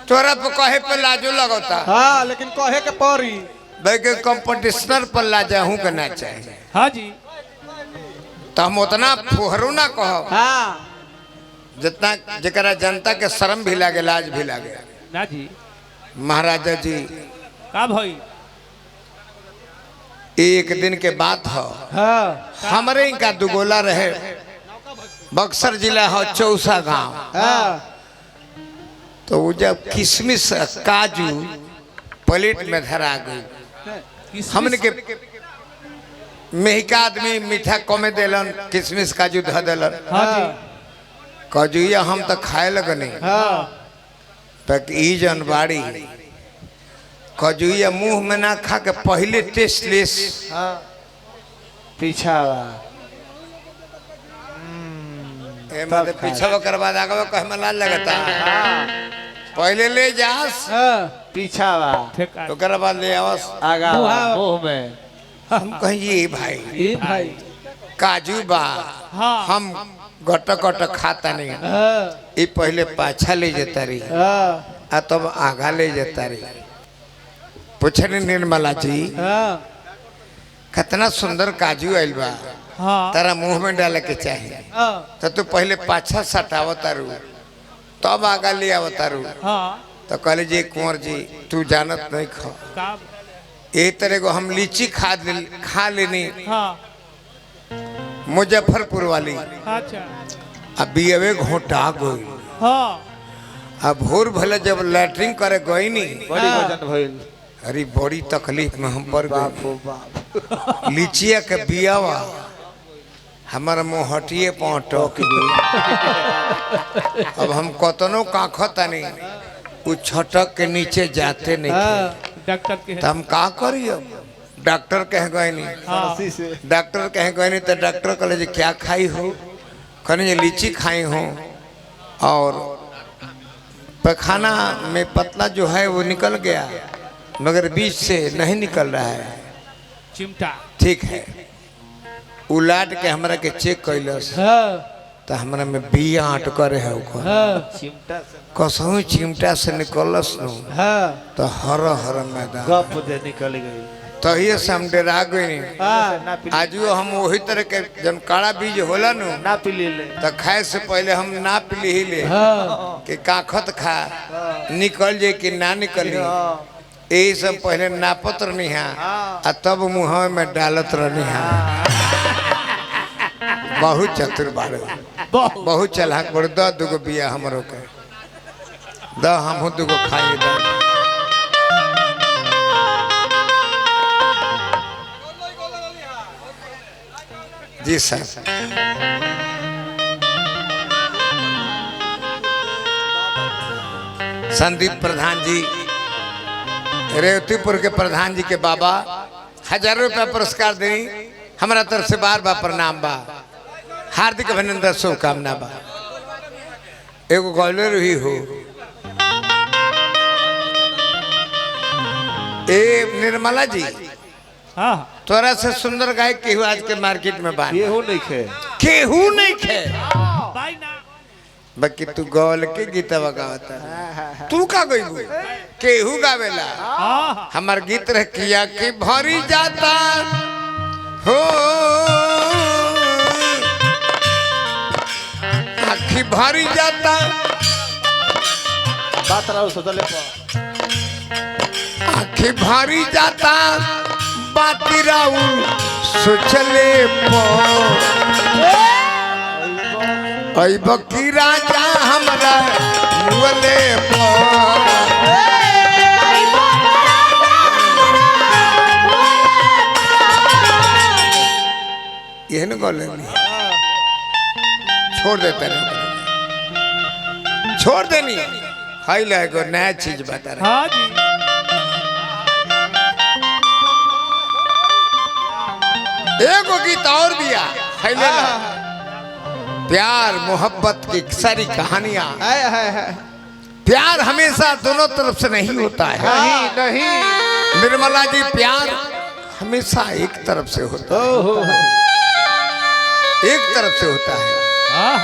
तोरा पे कहे पे लाजो लगता। हाँ लेकिन कहे के परी भाई के कंपटीशनर पर लाजा हूँ करना चाहिए। हाँ जी। तो हम उतना फुहरू ना कहो हाँ जितना जरा जनता के शर्म भी लागे लाज भी लागे। ना जी। महाराजा जी का भाई एक दिन के बात हो हाँ हमारे इनका दुगोला रहे बक्सर जिला हो चौसा गांव। हाँ तो वो जब किशमिश काजू प्लेट में धरा गई हमने के मेहिका आदमी मीठा कमे देलन किशमिश काजू ध देलन। हाँ जी। काजूया हम तो खाए लगने हाँ तक ई जनबाड़ी काजूया मुंह में ना खा के पहले टेस्ट लेस हाँ पीछा मतलब पीछा कर बाद आगे कहे में लाल लगता पहले ले जास पीछा ठेका तो कर बाद ले आवस आगा मुंह में। हम कहिए भाई ए भाई काजू बा हाँ। हम गट गट खाता नहीं ये पहले पाछा ले जाता रही आ तब आगा ले जाता रही। पूछने निर्मला जी कितना सुंदर काजू आइल बा हाँ। तारा मुंह में डाले के चाहिए तो तू पहले पाछा सटावतारू तब आगा ले आवतारू। हाँ। तो कहले जी कुंवर जी तू जानत नहीं खा का ये तरह को हम लीची खा लेनी हाँ। मुजफ्फरपुर वाली अच्छा। अब बीवे घोटा गई। हाँ। अब भोर भले जब लैटरिन करे गई नी बड़ी वजन भइल अरे बड़ी तकलीफ में हम पड़ बाप गए। बाप लीचिया के बियावा हमारा मोहटिए पहुँच अब हम कतनो काखतानी उ छटक के नीचे जाते नहीं थे। डॉक्टर के तो हम का करिए डॉक्टर कह गए नहीं फांसी से डॉक्टर कह गए नहीं तो डॉक्टर कहले जी क्या खाई हो कहने ये लीची खाई हो और पैखाना में पतला जो है वो निकल गया मगर बीच से नहीं निकल रहा है। चिमटा ठीक है उलाट के हमरा के चेक कैलस तो हमरा में बिया अटक रहे चिमटा से कसहू चिमटा से निकलस नु तो हर हर मैदान गप दे निकल गई तहिए से हम डरा गई। ना पी आज हम वही तरह के जन काड़ा बीज होला नु ना पी ले तो खाए से पहले हम ना पी ही ले कि काखत खा निकल जाए कि ना निकली यही सब पहले नापत रहनी है आ तब मुँह में डालत रहनी है। बहुत चतुर बारे बहुत चलाक बड़ द दुगो बिया हमरो के द हमहू दुगो खाई द जी सर। संदीप प्रधान जी रेवतीपुर के प्रधान जी के बाबा 1000 रुपया पुरस्कार देनी हमारा तरफ से बार बार प्रणाम बा हार्दिक अभिनंदन शुभकामना बा। एगो गॉलर ही हो ए निर्मला जी हाँ। तोरा से सुंदर गायक केहू आज के मार्केट में बा केहू नहीं खे केहू नहीं खे बाई ना बाकी तू गौल के गीत गावता तू का गईबू केहू गावेला हाँ। हमार गीत रह किया कि भरी जाता हो आखी भरी जाता बात रहा सोचले आखी भरी जाता बाती राऊ सोचले ऐ बकी राजा हमरा मुअले यह न गोले छोड़ देता नहीं छोड़ देनी खाई लगो नया चीज बता रहा। हाँ जी। एगो गीत और दिया खैले प्यार मोहब्बत की सारी कहानियां प्यार हमेशा दोनों तरफ से नहीं होता है। नहीं नहीं निर्मला जी प्यार हमेशा एक तरफ से होता है एक तरफ से होता है। हाँ।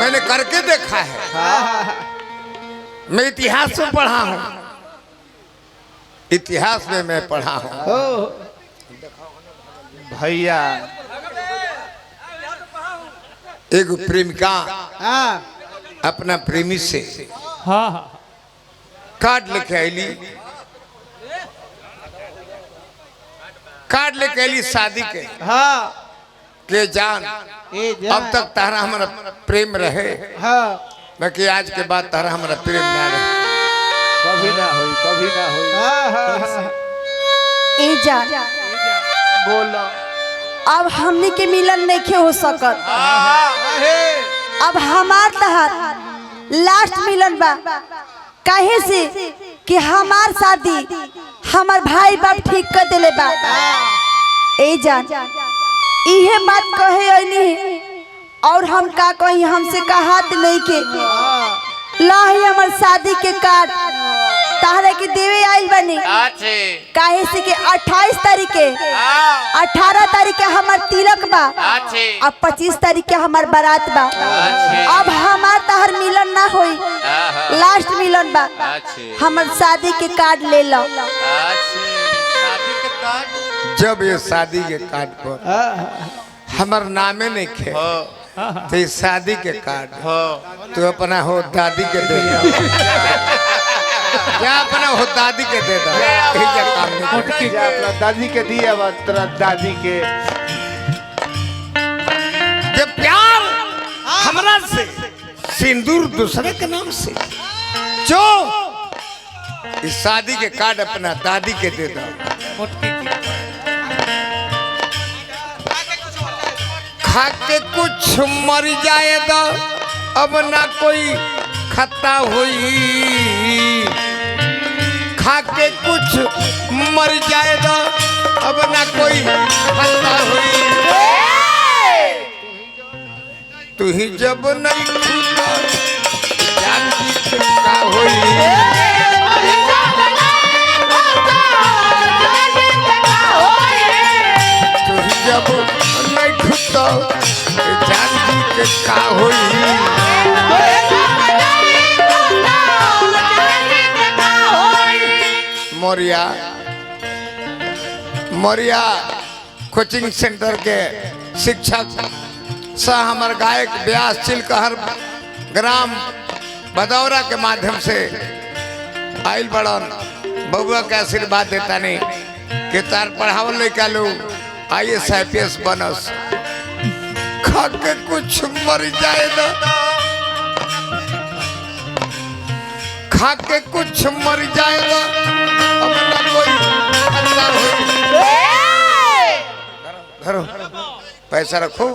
मैंने करके देखा है मैं इतिहास में पढ़ा हूं, इतिहास में मैं पढ़ा हूं। ओ भैया एक प्रेमिका हाँ अपना प्रेमी से हाँ हाँ कार्ड लेके आईली, कार्ड लेके आईली शादी के हाँ के जान ए अब तक तारा हमारा प्रेम रहे, हाँ बाकी आज के बाद तारा हमारा प्रेम ना रहे। कभी ना होई कभी ना होई। हाँ हाँ हाँ ए जान बोलो अब हमनी के मिलन नहीं हो सकत। अब हमार तहत लास्ट मिलन बा, काहे से कि हमार शादी हमार भाई बाप ठीक कर देले बा। ए जान इहे बात कहे अइनी और हम का कही, हमसे कहात नहीं के लाही हमार शादी के कार्ड तारे के देवे आइल बनी। काहे से कि 28 तारीख के 18 तारीख के हमार तिलक बा, अब 25 तारीख के हमार बारात बा। अब हमार तहर मिलन ना होई, लास्ट मिलन बा। हमार शादी के कार्ड ले लो। जब ये शादी के कार्ड पर हमार नामे नहीं खे तो ये शादी के कार्ड तो अपना हो दादी के दे दो, क्या अपना हो दादी के दे दो। यही क्या काम नहीं जा अपना दादी के दिया बात तेरा दादी के जब प्यार हमरा से सिंदूर दूसरे के नाम से जो इस शादी के कार्ड अपना दादी के दे दो। खा के कुछ मर जाए दो अब ना कोई खत्ता हुई, खा के कुछ मर जाए दो अब ना कोई खत्ता हुई। तू ही जब नहीं खुदा जान की क्या हुई। तू ही जब नहीं खुदा जान की क्या हुई। मोरिया मोरिया कोचिंग सेंटर के शिक्षक सह हमार गायक व्यास चिलकहर ग्राम बदौरा के माध्यम से आइल बड़न बबुआ के आशीर्वाद देता नहीं कि तार पढ़ावल लड़का लोग IAS IPS बनस। खा के कुछ मर जाए ना, खा के कुछ मर जाएगा अब ना कोई खतरा हो। धरो पैसा रखो।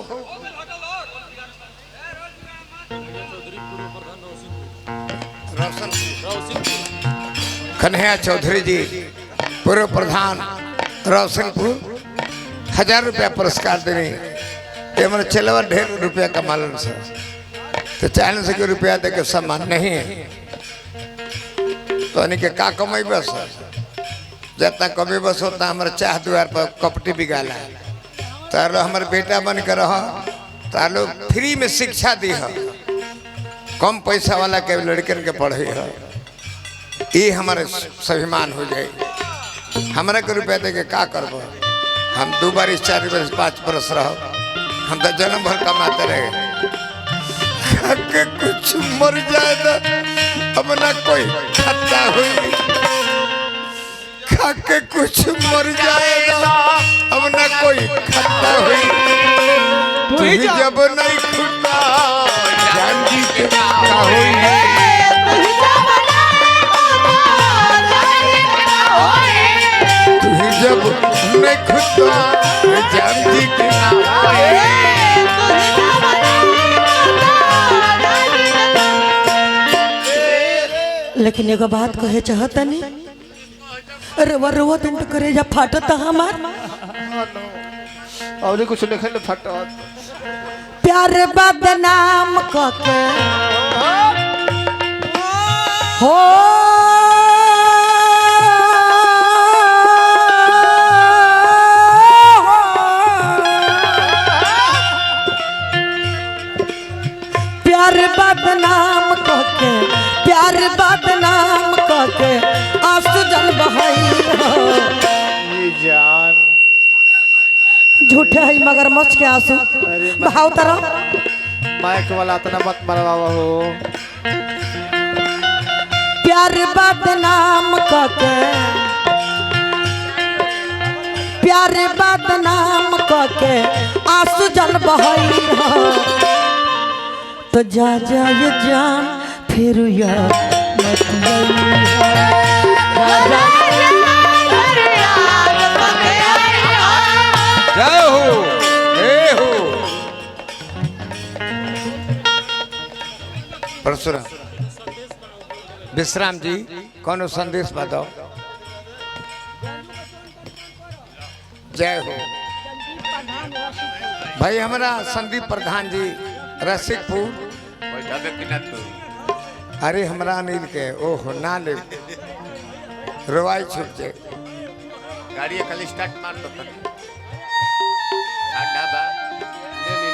कन्हैया चौधरी जी पूर्व प्रधान रोशनपुर 1000 रुपया पुरस्कार देने ये मेरे चलवा ढेर रुपया कमालन से तो 40 रुपया दे के सम्मान नहीं है तो यानी के का कमाई बस जितना कमी बस होता हमारे चाह द्वार पर कपटी बिगाला तारो हमारे बेटा बन कर रहा तारो फ्री में शिक्षा दी है, कम पैसा वाला के लड़कन के पढ़े है, ये हमारे स्वाभिमान हो जाए। हमारे को रुपया दे के का करबो, हम 2 बार 4 बार 5 बरस रहो, हम तो जन्म भर कमाते रहे। खाके कुछ मर जाए ना अब ना कोई खतरा हुई, खाके कुछ मर जाए ना अब ना कोई खतरा हुई। तू ही जब नहीं खुदा जान जी के क्या हुई। तू ही जब नहीं खुदा जान जी के क्या हुई। लेकिन एगो बात कहे चाहता नहीं, रवा रवा तुम तो करे जा फाटत हमार और कुछ लिखे ले फटत प्यार बदनाम कके हो प्यार बदनाम कके प्यार बदनाम झूठे है मगरमच्छ के आंसू अरे बहाव तरह माइक वाला इतना मत मरवावा हो। प्यार बदनाम करके प्यार बदनाम करके आंसू जल बहाई हो तो जा जा ये जान फिर यार मत आई हो। जा जा जय हो हे हो परशुराम विश्राम जी कौन संदेश बताओ। जय हो भाई हमारा संदीप प्रधान जी रसिकपुर। अरे हमरा अनिल के ओह ना ले रोवाई छूट जाए गाड़ी कल स्टार्ट मार दो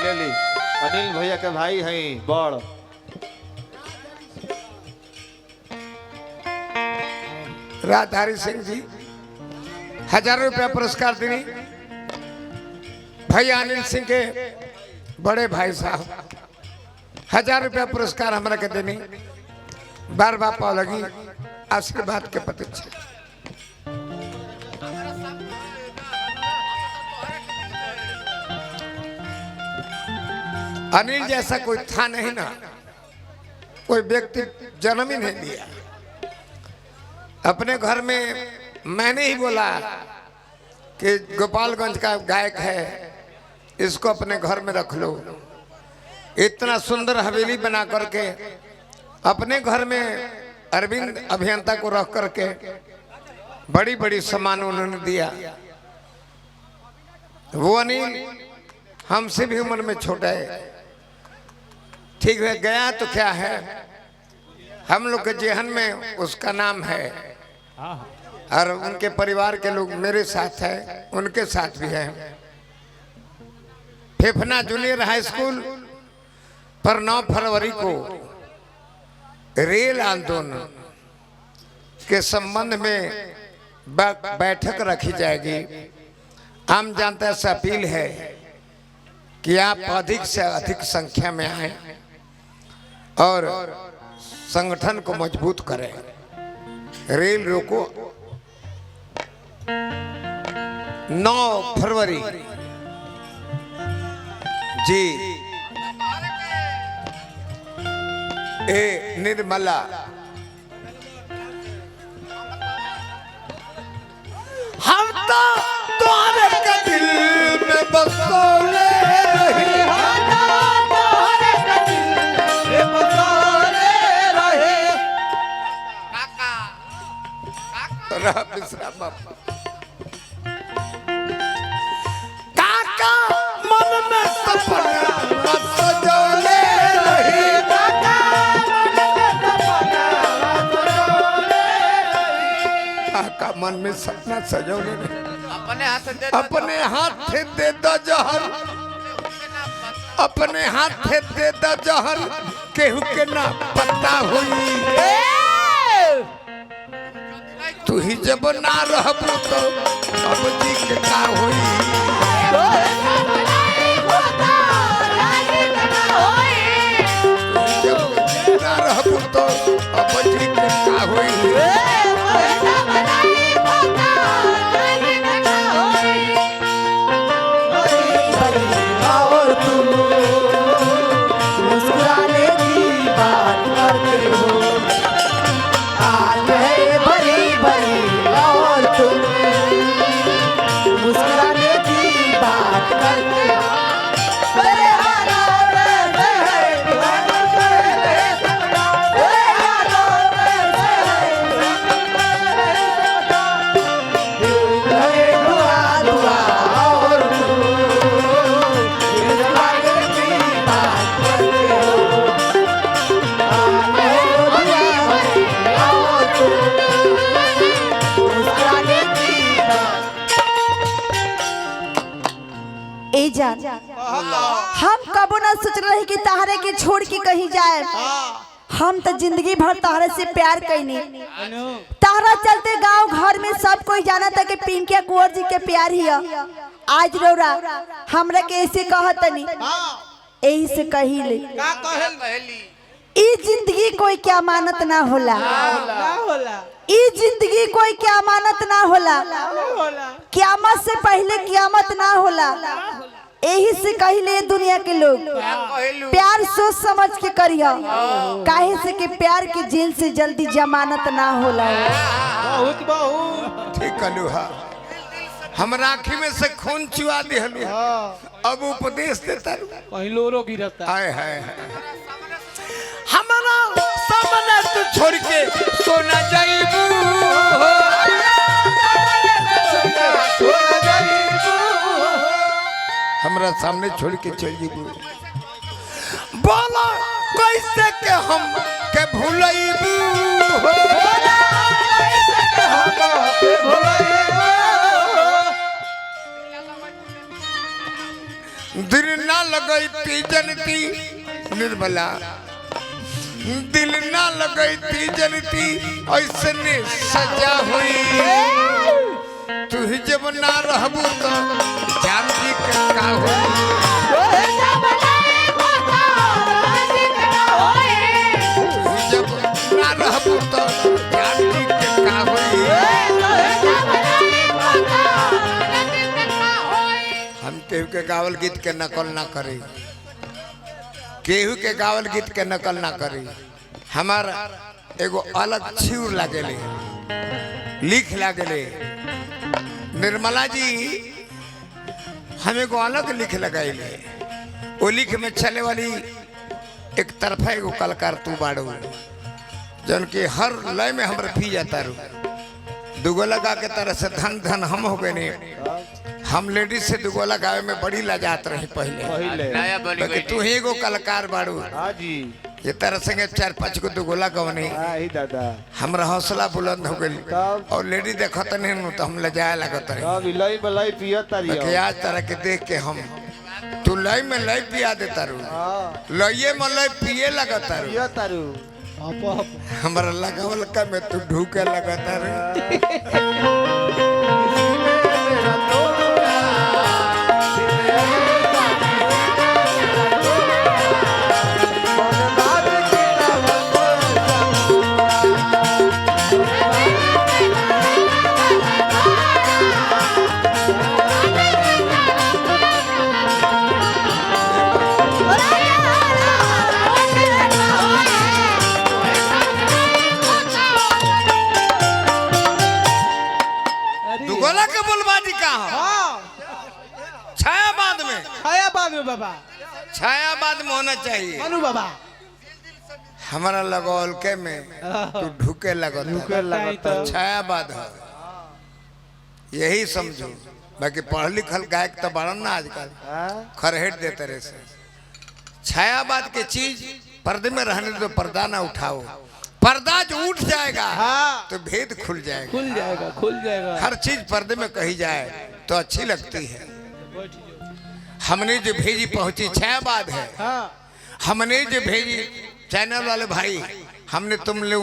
ले ली अनिल भैया के भाई हैं बड़। राधारी सिंह जी 1000 रुपया पुरस्कार देनी भैया अनिल सिंह के बड़े भाई साहब 1000 रुपया पुरस्कार हमरा के देनी बार बार पाव लगी आशीर्वाद के प्रतीक्षा। अनिल जैसा कोई था नहीं ना, कोई व्यक्ति जन्म ही नहीं दिया। अपने घर में मैंने ही बोला कि गोपालगंज का गायक है, इसको अपने घर में रख लो। इतना सुंदर हवेली बना करके अपने घर में अरविंद अभियंता को रख करके बड़ी बड़ी सम्मान उन्होंने दिया। वो अनिल हमसे भी उम्र में छोटा है, ठीक है, गया तो क्या है, हम लोग के जेहन में उसका नाम है और उनके परिवार के लोग मेरे साथ है, उनके साथ भी है। फेफना जूनियर हाई स्कूल पर 9 फरवरी को रेल आंदोलन के संबंध में बैठक रखी जाएगी। आम जनता से अपील है कि आप अधिक से अधिक संख्या में आए और संगठन को मजबूत करें। रेल रोको 9 फरवरी जी ए निर्मला हम तो तुम्हारे के दिल में बसोले काका मन में सपना सजोले रही, काका मन में सपना सजोले रही। अपने हाथ दे दो जहर, अपने हाथ दे दो जहर, केहू के ना पता हुई। तू ही जब ना रहबू तो अब जी के का होई। जब ना रहबू तो अब जी के का होई। मुस्कुराने की बात करते हो, आज है भरी भरी और तुम मुस्कुराने की बात करते हो। मेरे हाथों में है दुआ दुआ और तुम मुस्कुराने की बात करते हो। ए जान हम कबो ना सोच रहे कि तहरे के छोड़ के कहीं जाए। हम तो जिंदगी भर तहरा से प्यार कैनी। तहरा चलते गांव घर में सब कोई जाना था कि पिंकिया कुंवर जी के प्यार ही है। आज रौरा हमरा के ऐसे कहतनी, यही से कही ले ई जिंदगी कोई क्या अमानत ना होला, ई जिंदगी कोई क्या अमानत ना होला, क़यामत से पहले क़यामत ना होला। यही से कहिले दुनिया के लोग प्यार सोच समझ के करिया, काहे से कि प्यार की जेल से जल्दी जमानत ना होला। बहुत बहुत ठीक कहलू हा, हमरा आँखी में से खून चुआ दिहलू, अब उपदेश देता पहलो रो गिरता हाय हाय हमारा सामने तू छोड़ के सोना जाइबू, हमरा सामने छोड़ के चल जीबू, बोला कैसे के हम के भूलइबू, दिल ना लगई जनती निर्मला, दिल ना लगई जनती ऐसे सजा हुई, तू ही जब ना रहबू तो जानती के का होई, तू ही जब ना रहबू तो जानती के का होई। हम केहू के गावल गीत के नकल ना करी, केहू के गावल गीत के नकल ना करी, हमारा एगो अलग छिउर लागेले, लिख लागेले। निर्मला जी हम एगो अलग लिख लगाइले, वो लिख में चले वाली एक तरफा एगो कलाकार तू बाड़ू, जन के हर लय में हमरा पी जाता रू, दुगो लगा के तरह से धन धन हम हो गए नहीं। हम लेडीज से दुगो लगावे में बड़ी लजात रही पहले, लेकिन तू ही एगो कलाकार बाड़ू, हाँ जी ये तरह संगे 4-5 को दुगोला गवनी, दादा हमरा हौसला बुलंद हो गई, और लेडी देखत नहीं तो हम लजाए लगत रहे। अब इलाई बलाई पियता रही आज तरह के देख के हम तू लय में लय पिया देता रू, लये में लय पिए लगता रू, पियता रू हमरा लगावल का में तू ढूके लगता रू। दुगोला के बुलबाजी का छायाबाद में, छायाबाद में बाबा, छायाबाद में होना चाहिए। मनु बाबा हमारा लगौल के में तू ढुके लगता, छायाबाद है, यही समझो। बाकी पढ़ लिखल गायक तो बड़न ना आजकल खरहेट देते रहे से। छायाबाद के चीज पर्दे में रहने तो पर्दा ना उठाओ, पर्दा जो उठ जाएगा तो भेद खुल जाएगा, खुल जाएगा। हर चीज पर्दे में कही जाए तो अच्छी लगती है। हमने जो भेजी पहुंची छायाबाद है, हमने जो भेजी चैनल वाले भाई, हमने तुम लोग